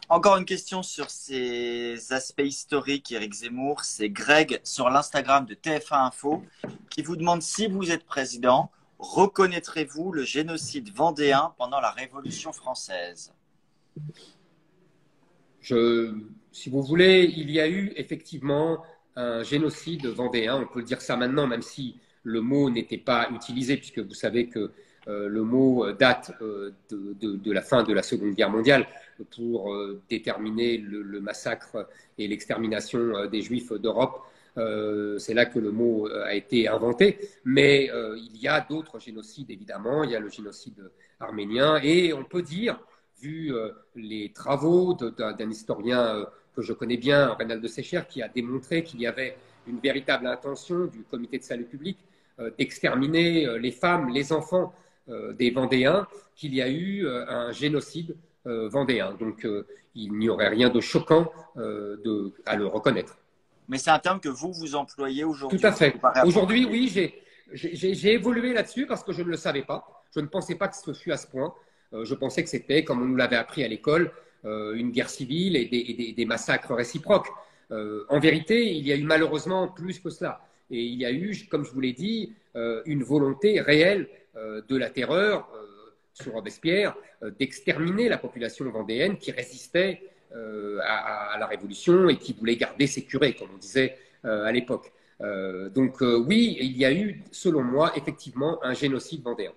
Encore une question sur ces aspects historiques, Éric Zemmour. C'est Greg sur l'Instagram de TF1 Info qui vous demande si vous êtes président, reconnaîtrez-vous le génocide vendéen pendant la Révolution française? Je, Si vous voulez, il y a eu effectivement un génocide vendéen, on peut le dire ça maintenant, même si le mot n'était pas utilisé, puisque vous savez que le mot date de la fin de la Seconde Guerre mondiale pour déterminer le massacre et l'extermination des Juifs d'Europe. C'est là que le mot a été inventé. Mais il y a d'autres génocides, évidemment. Il y a le génocide arménien. Et on peut dire, vu les travaux d'un historien que je connais bien, Reynald Secher, qui a démontré qu'il y avait une véritable intention du comité de salut public d'exterminer les femmes, les enfants des Vendéens, qu'il y a eu un génocide vendéen. Donc il n'y aurait rien de choquant à le reconnaître. Mais c'est un terme que vous employez Tout à aujourd'hui, qui fait. vous paraît Aujourd'hui, approprié. oui, j'ai évolué là-dessus parce que je ne le savais pas. Je ne pensais pas que ce fût à ce point. Je pensais que c'était, comme on nous l'avait appris à l'école, une guerre civile et des massacres réciproques. En vérité, il y a eu malheureusement plus que cela. Et il y a eu, comme je vous l'ai dit, une volonté réelle de la terreur sur Robespierre d'exterminer la population vendéenne qui résistait à la Révolution et qui voulait garder ses curés, comme on disait à l'époque. Donc oui, il y a eu, selon moi, effectivement, un génocide vendéen.